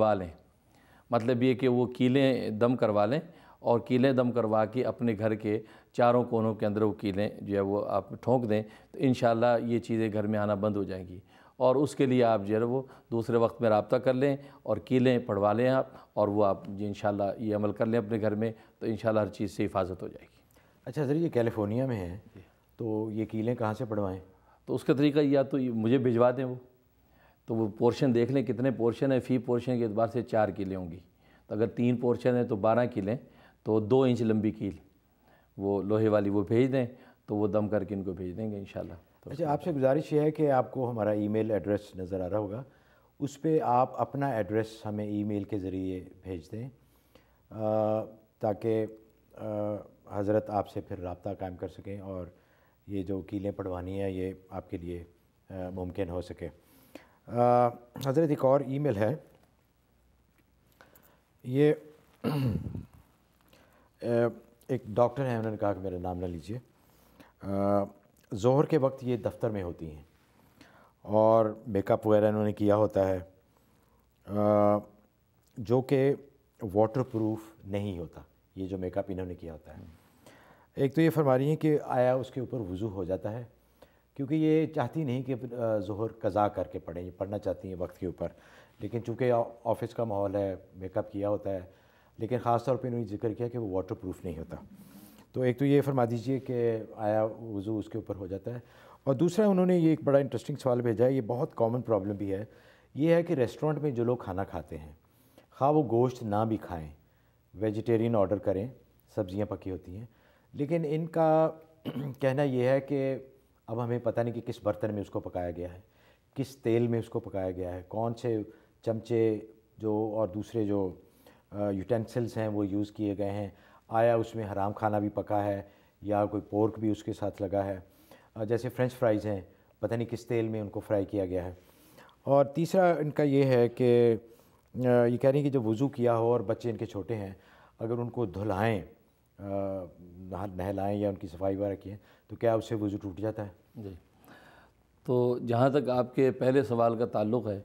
کروا لیں، مطلب یہ کہ وہ کیلیں دم کروا لیں اور کیلیں دم کروا کے اپنے گھر کے چاروں کونوں کے اندر وہ کیلیں جو ہے وہ آپ ٹھونک دیں تو انشاءاللہ یہ چیزیں گھر میں آنا بند ہو جائیں گی۔ اور اس کے لیے آپ جو ہے وہ دوسرے وقت میں رابطہ کر لیں اور کیلیں پڑھوا لیں آپ، اور وہ آپ جو انشاءاللہ یہ عمل کر لیں اپنے گھر میں تو انشاءاللہ ہر چیز سے حفاظت ہو جائے گی۔ اچھا حضرت، یہ کیلیفورنیا میں ہیں تو یہ کیلیں کہاں سے پڑھوائیں؟ تو اس کا طریقہ یا تو مجھے بھجوا دیں، وہ تو وہ پورشن دیکھ لیں کتنے پورشن ہیں، فی پورشن کے اعتبار سے 4 کیلیں ہوں گی، تو اگر 3 پورشن ہیں تو 12 کیلیں، تو 2 انچ لمبی کیل وہ لوہے والی وہ بھیج دیں تو وہ دم کر کے ان کو بھیج دیں گے انشاءاللہ۔ اچھا، آپ سے گزارش یہ ہے کہ آپ کو ہمارا ای میل ایڈریس نظر آ رہا ہوگا، اس پہ آپ اپنا ایڈریس ہمیں ای میل کے ذریعے بھیج دیں تاکہ حضرت آپ سے پھر رابطہ قائم کر سکیں اور یہ جو کیلیں پڑھوانی ہے یہ آپ کے لیے ممکن ہو سکے۔ حضرت ایک اور ای میل ہے، یہ ایک ڈاکٹر ہیں، انہوں نے کہا کہ میرا نام نہ لیجیے۔ ظہر کے وقت یہ دفتر میں ہوتی ہیں اور میک اپ وغیرہ انہوں نے کیا ہوتا ہے جو کہ واٹر پروف نہیں ہوتا، یہ جو میک اپ انہوں نے کیا ہوتا ہے۔ ایک تو یہ فرما رہی ہیں کہ آیا اس کے اوپر وضو ہو جاتا ہے، کیونکہ یہ چاہتی نہیں کہ ظہر قضا کر کے پڑھیں، یہ پڑھنا چاہتی ہیں وقت کے اوپر، لیکن چونکہ آفس کا ماحول ہے، میک اپ کیا ہوتا ہے، لیکن خاص طور پہ انہوں نے ذکر کیا کہ وہ واٹر پروف نہیں ہوتا۔ تو ایک تو یہ فرما دیجئے کہ آیا وضو اس کے اوپر ہو جاتا ہے، اور دوسرا انہوں نے یہ ایک بڑا انٹرسٹنگ سوال بھیجا ہے، یہ بہت کامن پرابلم بھی ہے، یہ ہے کہ ریسٹورنٹ میں جو لوگ کھانا کھاتے ہیں، خواہ وہ گوشت نہ بھی کھائیں، ویجیٹیرین آرڈر کریں، سبزیاں پکی ہوتی ہیں، لیکن ان کا کہنا یہ ہے کہ اب ہمیں پتہ نہیں کہ کس برتن میں اس کو پکایا گیا ہے، کس تیل میں اس کو پکایا گیا ہے، کون سے چمچے جو اور دوسرے جو یوٹینسلز ہیں وہ یوز کیے گئے ہیں، آیا اس میں حرام کھانا بھی پکا ہے یا کوئی پورک بھی اس کے ساتھ لگا ہے، جیسے فرینچ فرائز ہیں، پتہ نہیں کس تیل میں ان کو فرائی کیا گیا ہے۔ اور تیسرا ان کا یہ ہے کہ یہ کہہ رہی ہیں کہ جب وضو کیا ہو اور بچے ان کے چھوٹے ہیں، اگر ان کو دھلائیں، نہلائیں یا ان کی صفائی وغیرہ کیں تو کیا اس سے وضو ٹوٹ جاتا ہے؟ جی، تو جہاں تک آپ کے پہلے سوال کا تعلق ہے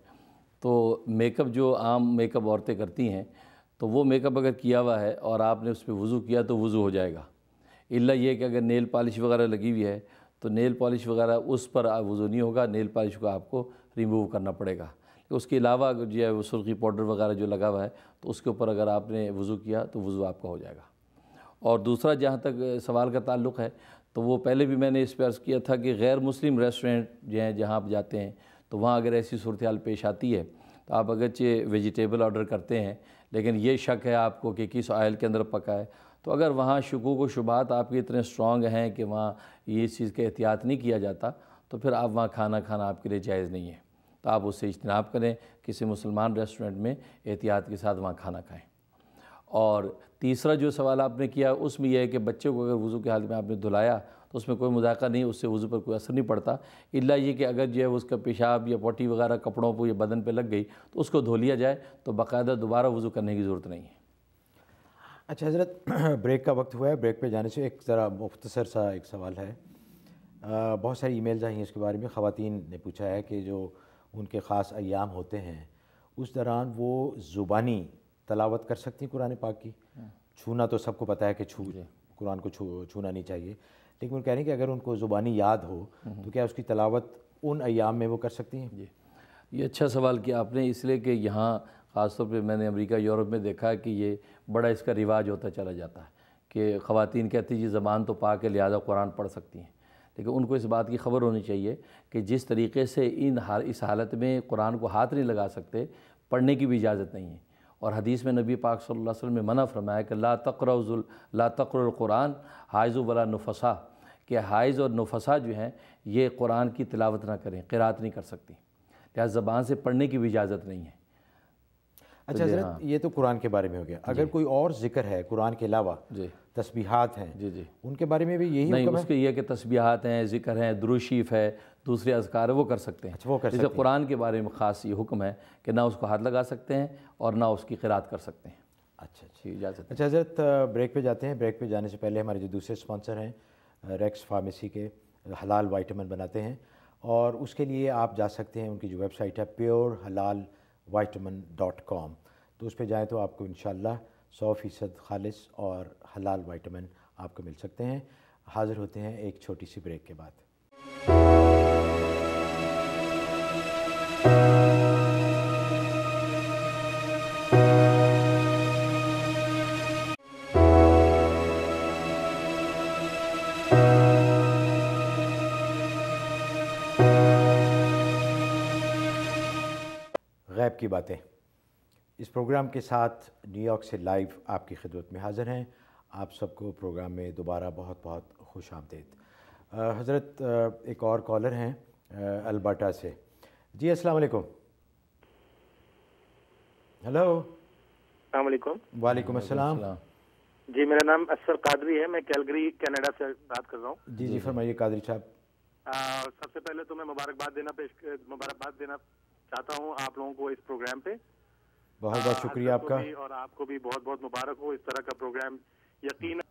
تو میک اپ جو عام میک اپ عورتیں کرتی ہیں تو وہ میک اپ اگر کیا ہوا ہے اور آپ نے اس پہ وضو کیا تو وضو ہو جائے گا، الا یہ کہ اگر نیل پالش وغیرہ لگی ہوئی ہے تو نیل پالش وغیرہ اس پر وضو نہیں ہوگا، نیل پالش کو آپ کو ریموو کرنا پڑے گا۔ اس کے علاوہ اگر جو ہے وہ سرخی پاؤڈر وغیرہ جو لگا ہوا ہے تو اس کے اوپر اگر آپ نے وضو کیا تو وضو آپ کا ہو جائے گا۔ اور دوسرا جہاں تک سوال کا تعلق ہے تو وہ پہلے بھی میں نے اس پہ عرض کیا تھا کہ غیر مسلم ریسٹورنٹ جو ہیں جہاں آپ جاتے ہیں تو وہاں اگر ایسی صورتحال پیش آتی ہے تو آپ اگرچہ ویجیٹیبل آرڈر کرتے ہیں لیکن یہ شک ہے آپ کو کہ کس آئل کے اندر پکا ہے، تو اگر وہاں شکوک و شبہات آپ کے اتنے اسٹرانگ ہیں کہ وہاں یہ چیز کا احتیاط نہیں کیا جاتا تو پھر آپ وہاں کھانا آپ کے لیے جائز نہیں ہے، تو آپ اس سے اجتناب کریں، کسی مسلمان ریسٹورنٹ میں احتیاط کے ساتھ وہاں کھانا کھائیں۔ اور تیسرا جو سوال آپ نے کیا اس میں یہ ہے کہ بچے کو اگر وضو کے حالت میں آپ نے دھلایا تو اس میں کوئی مذاکرہ نہیں، اس سے وضو پر کوئی اثر نہیں پڑتا، الا یہ کہ اگر جو ہے اس کا پیشاب یا پوٹی وغیرہ کپڑوں پہ یا بدن پہ لگ گئی تو اس کو دھو لیا جائے تو باقاعدہ دوبارہ وضو کرنے کی ضرورت نہیں ہے۔ اچھا حضرت، بریک کا وقت ہوا ہے، بریک پہ جانے سے ایک ذرا مختصر سا ایک سوال ہے، بہت ساری ای میلز آئی ہیں اس کے بارے میں، خواتین نے پوچھا ہے کہ جو ان کے خاص ایام ہوتے ہیں اس دوران وہ زبانی تلاوت کر سکتی ہیں قرآن پاک کی؟ چھونا تو سب کو پتہ ہے کہ قرآن کو چھونا نہیں چاہیے، لیکن وہ کہہ رہے ہیں کہ اگر ان کو زبانی یاد ہو تو کیا اس کی تلاوت ان ایام میں وہ کر سکتی ہیں؟ جی، یہ اچھا سوال کیا آپ نے، اس لیے کہ یہاں خاص طور پہ میں نے امریکہ یورپ میں دیکھا ہے کہ یہ بڑا اس کا رواج ہوتا چلا جاتا ہے کہ خواتین کہتی جی زبان تو پاک ہے لہٰذا قرآن پڑھ سکتی ہیں، لیکن ان کو اس بات کی خبر ہونی چاہیے کہ جس طریقے سے اس حالت میں قرآن کو ہاتھ نہیں لگا سکتے، پڑھنے کی بھی اجازت نہیں ہے، اور حدیث میں نبی پاک صلی اللہ علیہ وسلم نے منع فرمایا کہ لا تقرؤ القرآن حائض ولا نفسا، کہ حائض اور نفسا جو ہیں یہ قرآن کی تلاوت نہ کریں، قرات نہیں کر سکتی، لہذا زبان سے پڑھنے کی بھی اجازت نہیں ہے۔ اچھا حضرت، یہ تو قرآن کے بارے میں ہو گیا، اگر کوئی اور ذکر ہے قرآن کے علاوہ، تسبیحات ہیں، ان کے بارے میں بھی یہی نہیں، حکم ہے؟ اس کے یہ کہ تسبیحات ہیں، ذکر ہیں، درود شریف ہے، دوسرے اذکار ہیں، وہ کر سکتے ہیں۔ وہ کر سکتے جیسے ہیں۔ قرآن کے بارے میں خاص یہ حکم ہے کہ نہ اس کو ہاتھ لگا سکتے ہیں اور نہ اس کی قرات کر سکتے ہیں۔ اچھا اجازت۔ اچھا حضرت، بریک پہ جاتے ہیں، بریک پہ جانے سے پہلے ہمارے جو دوسرے سپانسر ہیں ریکس فارمیسی کے حلال وائٹامن بناتے ہیں، اور اس کے لیے آپ جا سکتے ہیں، ان کی جو ویب سائٹ ہے purehalalavitamin.com، تو اس پہ جائیں تو آپ کو انشاءاللہ 100% خالص اور حلال وائٹامن آپ کو مل سکتے ہیں۔ حاضر ہوتے ہیں ایک چھوٹی سی بریک کے بعد۔ غیب کی باتیں، اس پروگرام کے ساتھ نیو یارک سے لائیو آپ کی خدمت میں حاضر ہیں۔ آپ سب کو پروگرام میں دوبارہ بہت بہت خوش آمدید۔ حضرت ایک اور کالر ہیں البرٹا سے۔ جی السلام علیکم۔ ہلو، السلام علیکم۔ وعلیکم السلام۔ جی میرا نام اسفر قادری ہے، میں کیلگری کینیڈا سے بات کر رہا ہوں۔ جی فرمائیے قادری صاحب۔ سب سے پہلے تو میں مبارکباد دینا چاہتا ہوں آپ لوگوں کو اس پروگرام پہ۔ بہت بہت شکریہ آپ کا، اور آپ کو بھی بہت بہت مبارک ہو۔ اس طرح کا پروگرام یقیناً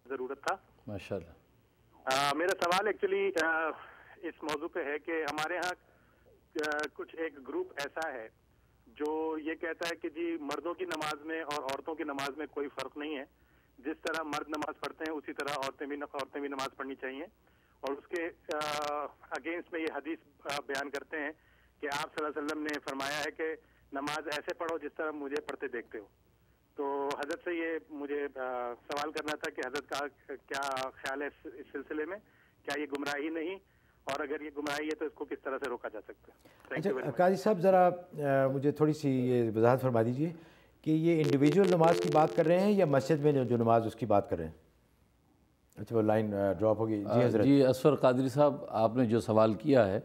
ضرورت تھا۔ ماشاءاللہ۔ میرا سوال ایکچولی اس موضوع پہ ہے کہ ہمارے ہاں کچھ ایک گروپ ایسا ہے جو یہ کہتا ہے کہ جی مردوں کی نماز میں اور عورتوں کی نماز میں کوئی فرق نہیں ہے، جس طرح مرد نماز پڑھتے ہیں اسی طرح عورتیں بھی نماز پڑھنی چاہیے، اور اس کے اگینسٹ میں یہ حدیث بیان کرتے ہیں کہ آپ صلی اللہ علیہ وسلم نے فرمایا ہے کہ نماز ایسے پڑھو جس طرح مجھے پڑھتے دیکھتے ہو۔ تو حضرت سے یہ مجھے سوال کرنا تھا کہ حضرت کا کیا خیال ہے اس سلسلے میں، کیا یہ گمراہی نہیں، اور اگر یہ گمراہی ہے تو اس کو کس طرح سے روکا جا سکتا ہے؟ اچھا قاضی صاحب، ذرا مجھے تھوڑی سی یہ وضاحت فرما دیجیے کہ یہ انڈیویجول نماز کی بات کر رہے ہیں یا مسجد میں جو نماز اس کی بات کر رہے ہیں؟ اچھا وہ لائن ڈراپ ہوگی۔ جی حضرت۔ جی اسفر قادری صاحب، آپ نے جو سوال کیا ہے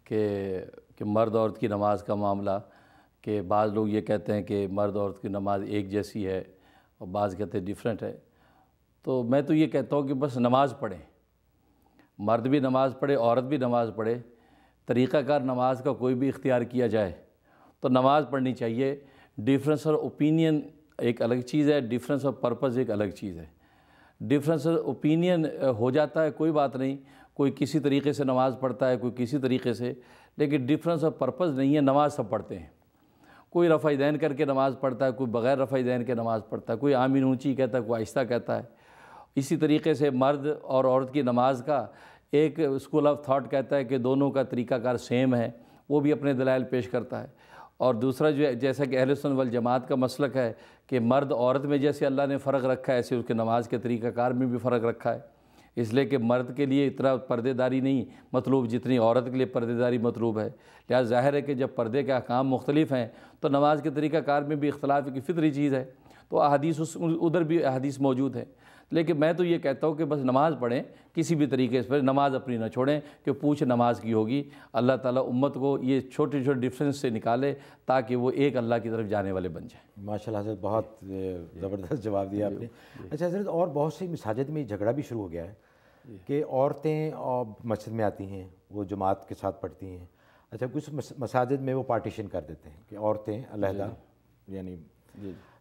کہ مرد عورت کی نماز کا معاملہ، کہ بعض لوگ یہ کہتے ہیں کہ مرد عورت کی نماز ایک جیسی ہے اور بعض کہتے ہیں ڈیفرنٹ ہے، تو میں تو یہ کہتا ہوں کہ بس نماز پڑھیں، مرد بھی نماز پڑھے عورت بھی نماز پڑھے، طریقہ کار نماز کا کوئی بھی اختیار کیا جائے تو نماز پڑھنی چاہیے۔ ڈیفرنس اور اوپینین ایک الگ چیز ہے، ڈیفرنس اور پرپز ایک الگ چیز ہے۔ ڈیفرنس اور اوپینین ہو جاتا ہے کوئی بات نہیں، کوئی کسی طریقے سے نماز پڑھتا ہے کوئی کسی طریقے سے، لیکن ڈیفرنس اور پرپز نہیں ہے، نماز سب پڑھتے ہیں۔ کوئی رفع دین کر کے نماز پڑھتا ہے، کوئی بغیر رفع دین کے نماز پڑھتا ہے، کوئی آمین اونچی کہتا ہے، کوئی آہستہ کہتا ہے۔ اسی طریقے سے مرد اور عورت کی نماز کا ایک اسکول آف تھاٹ کہتا ہے کہ دونوں کا طریقہ کار سیم ہے، وہ بھی اپنے دلائل پیش کرتا ہے۔ اور دوسرا جو ہے، جیسا کہ اہل سنت والجماعت کا مسلک ہے کہ مرد عورت میں جیسے اللہ نے فرق رکھا ہے ایسے اس کے نماز کے طریقہ کار میں بھی فرق رکھا ہے، اس لیے کہ مرد کے لیے اتنا پردے داری نہیں مطلوب جتنی عورت کے لیے پردے داری مطلوب ہے۔ لہٰذا ظاہر ہے کہ جب پردے کے احکام مختلف ہیں تو نماز کے طریقہ کار میں بھی اختلاف کی فطری چیز ہے، تو احادیث ادھر بھی احادیث موجود ہے۔ لیکن میں تو یہ کہتا ہوں کہ بس نماز پڑھیں، کسی بھی طریقے سے نماز اپنی نہ چھوڑیں کہ پوچھ نماز کی ہوگی۔ اللہ تعالیٰ امت کو یہ چھوٹے چھوٹے ڈفرینس سے نکالے تاکہ وہ ایک اللہ کی طرف جانے والے بن جائیں۔ ماشاءاللہ حضرت، بہت زبردست جواب دیا آپ نے۔ اچھا حضرت، اور بہت سی مساجد میں جھگڑا بھی شروع ہو گیا ہے کہ عورتیں اور مسجد میں آتی ہیں، وہ جماعت کے ساتھ پڑھتی ہیں۔ اچھا کچھ مساجد میں وہ پارٹیشن کر دیتے ہیں کہ عورتیں علیحدہ، یعنی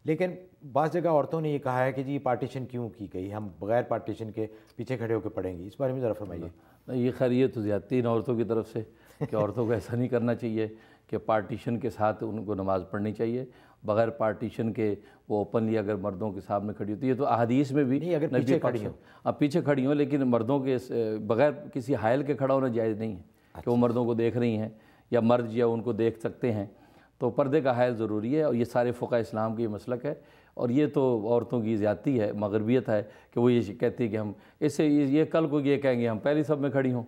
لیکن بعض جگہ عورتوں نے یہ کہا ہے کہ جی پارٹیشن کیوں کی گئی، ہم بغیر پارٹیشن کے پیچھے کھڑے ہو کے پڑھیں گے، اس بارے میں ذرا فرمائیے۔ نہیں، یہ خیر یہ تو زیادتی عورتوں کی طرف سے کہ عورتوں کو ایسا نہیں کرنا چاہیے کہ پارٹیشن کے ساتھ ان کو نماز پڑھنی چاہیے، بغیر پارٹیشن کے وہ اوپنلی اگر مردوں کے سامنے کھڑی ہوتی ہے تو احادیث میں بھی نہیں، اگر پیچھے کھڑی ہوں، اب پیچھے کھڑی ہوں، لیکن مردوں کے بغیر کسی حائل کے کھڑا ہونا جائز نہیں ہے کہ وہ مردوں کو دیکھ رہی ہیں یا مرد یا ان کو دیکھ سکتے ہیں، تو پردے کا حائل ضروری ہے، اور یہ سارے فقہ اسلام کی مسلک ہے۔ اور یہ تو عورتوں کی زیادتی ہے، مغربیت ہے کہ وہ یہ کہتی ہے کہ ہم اس سے یہ کل کو یہ کہیں گے ہم پہلی صف میں کھڑی ہوں،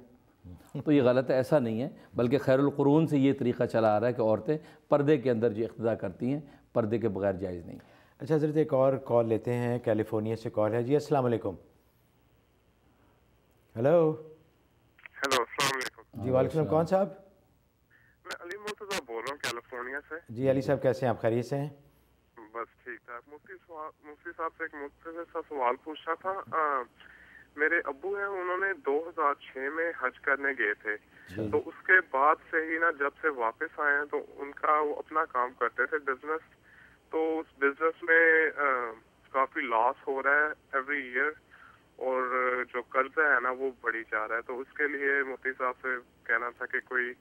تو یہ غلط ہے، ایسا نہیں ہے، بلکہ خیر القرون سے یہ طریقہ چلا آ رہا ہے کہ عورتیں پردے کے اندر جو اقتداء کرتی ہیں پردے کے بغیر جائز نہیں۔ اچھا حضرت، ایک اور کال لیتے ہیں، کیلیفورنیا سے کال ہے۔ جی السلام علیکم۔ ہیلو السلام علیکم۔ جی وعلیکم السلام، کون صاحب؟ میں علی مرتضیٰ بول رہا ہوں کیلیفورنیا سے۔ جی علی صاحب کیسے ہیں آپ، خیریت سے ہیں؟ بس ٹھیک ٹھاک۔ مفتی صاحب سے ایک مختصر سا سوال پوچھنا تھا۔ میرے ابو ہیں، انہوں نے 2006 میں حج کرنے گئے تھے، تو اس کے بعد سے ہی نا جب سے واپس آئے ہیں تو ان کا وہ اپنا کام کرتے تھے بزنس، تو اس بزنس میں کافی لاس ہو رہا ہے ایوری ایئر، اور جو قرضہ ہے نا وہ بڑھی جا رہا ہے، تو اس کے لیے مفتی صاحب سے کہنا تھا کہ کوئی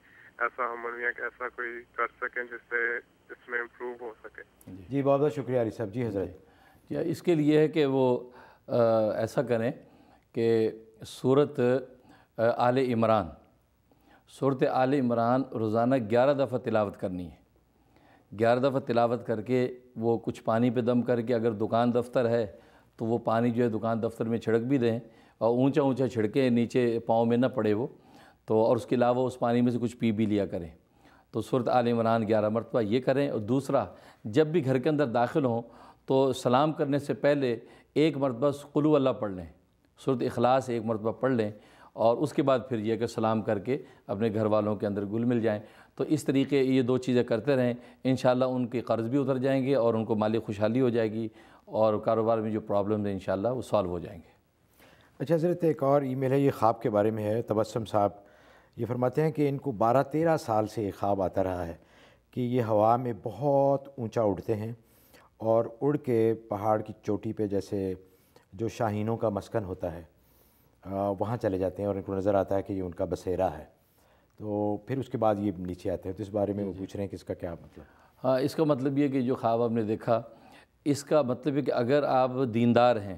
ایسا عمل یا ایسا کوئی کر سکیں جس سے اس میں امپروو جی بہت بہت شکریہ علی صاحب. جی حضرت. جی اس کے لیے ہے کہ وہ ایسا کریں کہ صورت آل عمران روزانہ 11 دفعہ تلاوت کرنی ہے. 11 دفعہ تلاوت کر کے وہ کچھ پانی پہ دم کر کے، اگر دکان دفتر ہے تو وہ پانی جو ہے دکان دفتر میں چھڑک بھی دیں، اور اونچا اونچا چھڑکیں، نیچے پاؤں میں نہ پڑے وہ تو، اور اس کے علاوہ اس پانی میں سے کچھ پی بھی لیا کریں. تو سورۃ آل عمران 11 مرتبہ یہ کریں. اور دوسرا، جب بھی گھر کے اندر داخل ہوں تو سلام کرنے سے پہلے 1 مرتبہ قل هو اللہ پڑھ لیں، سورۃ اخلاص 1 مرتبہ پڑھ لیں، اور اس کے بعد پھر یہ کہ سلام کر کے اپنے گھر والوں کے اندر گل مل جائیں. تو اس طریقے یہ 2 چیزیں کرتے رہیں، انشاءاللہ ان کے قرض بھی اتر جائیں گے اور ان کو مالی خوشحالی ہو جائے گی، اور کاروبار میں جو پرابلمز ہیں انشاءاللہ وہ سالو ہو جائیں گے. اچھا حضرت، ایک اور ای میل ہے، یہ خواب کے بارے میں ہے. تبسم صاحب یہ فرماتے ہیں کہ ان کو 12-13 سال سے ایک خواب آتا رہا ہے کہ یہ ہوا میں بہت اونچا اڑتے ہیں اور اڑ کے پہاڑ کی چوٹی پہ، جیسے جو شاہینوں کا مسکن ہوتا ہے وہاں چلے جاتے ہیں، اور ان کو نظر آتا ہے کہ یہ ان کا بسیرا ہے. تو پھر اس کے بعد یہ نیچے آتے ہیں. تو اس بارے میں وہ پوچھ رہے ہیں کہ اس کا کیا مطلب؟ ہاں، اس کا مطلب یہ کہ جو خواب آپ نے دیکھا، اس کا مطلب ہے کہ اگر آپ دیندار ہیں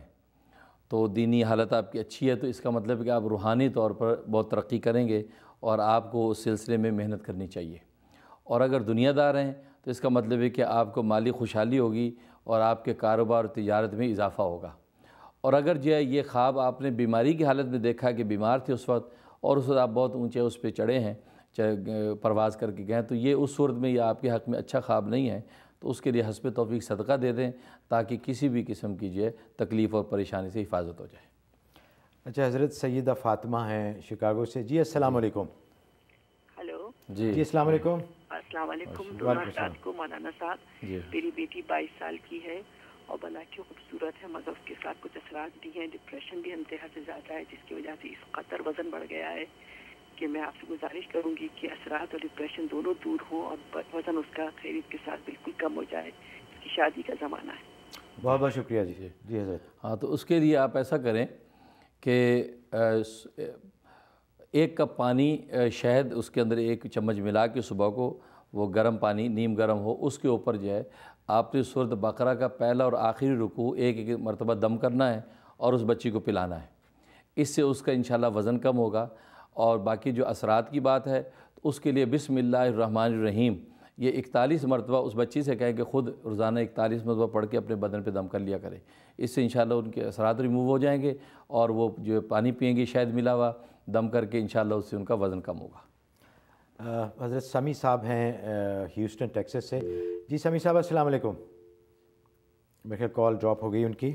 تو دینی حالت آپ کی اچھی ہے، تو اس کا مطلب ہے کہ آپ روحانی طور پر بہت ترقی کریں گے اور آپ کو اس سلسلے میں محنت کرنی چاہیے. اور اگر دنیا دار ہیں تو اس کا مطلب ہے کہ آپ کو مالی خوشحالی ہوگی اور آپ کے کاروبار اور تجارت میں اضافہ ہوگا. اور اگر جو ہے یہ خواب آپ نے بیماری کی حالت میں دیکھا کہ بیمار تھے اس وقت، اور اس وقت آپ بہت اونچے اس پہ چڑھے ہیں، پرواز کر کے گئے، تو یہ اس صورت میں یہ آپ کے حق میں اچھا خواب نہیں ہے. تو اس کے لیے حسب توفیق صدقہ دے دیں تاکہ کسی بھی قسم کی جو ہے تکلیف اور پریشانی سے حفاظت ہو جائے. اچھا حضرت، سیدہ فاطمہ ہیں شکاگو سے. جی السلام علیکم. ہلو. جی السلام علیکم. السلام علیکم. دونوں حضرات کو مولانا صاحب. میری بیٹی 22 سال کی ہے اور بلا کی خوبصورت ہے، مگر اس کے ساتھ کچھ اثرات بھی ہیں. ڈپریشن بھی انتہا سے زیادہ ہے، جس کی وجہ سے اس قدر وزن بڑھ گیا ہے کہ میں آپ سے گزارش کروں گی کہ اثرات اور ڈپریشن دونوں دور ہوں اور وزن اس کا خیریت کے ساتھ بالکل کم ہو جائے. اس کی شادی کا زمانہ ہے. بہت بہت شکریہ. جی جی حضرت. ہاں، تو اس کے لیے آپ ایسا کریں کہ 1 کپ پانی، شہد اس کے اندر 1 چمچ ملا کے صبح کو وہ گرم پانی، نیم گرم ہو، اس کے اوپر جو ہے آپ نے سورۃ بقرہ کا پہلا اور آخری رکوع 1 مرتبہ دم کرنا ہے اور اس بچی کو پلانا ہے. اس سے اس کا انشاءاللہ وزن کم ہوگا. اور باقی جو اثرات کی بات ہے تو اس کے لیے بسم اللہ الرحمن الرحیم یہ 41 مرتبہ اس بچی سے کہیں کہ خود روزانہ 41 مرتبہ پڑھ کے اپنے بدن پہ دم کر لیا کرے. اس سے انشاءاللہ ان کے اثرات ریموو ہو جائیں گے، اور وہ جو پانی پئیں گے شاید ملا ہوا دم کر کے، انشاءاللہ اس سے ان کا وزن کم ہوگا. حضرت سمی صاحب ہیں ہیوسٹن ٹیکسس سے. جی سمی صاحب السلام علیکم. میرے خیال کال ڈراپ ہو گئی ان کی.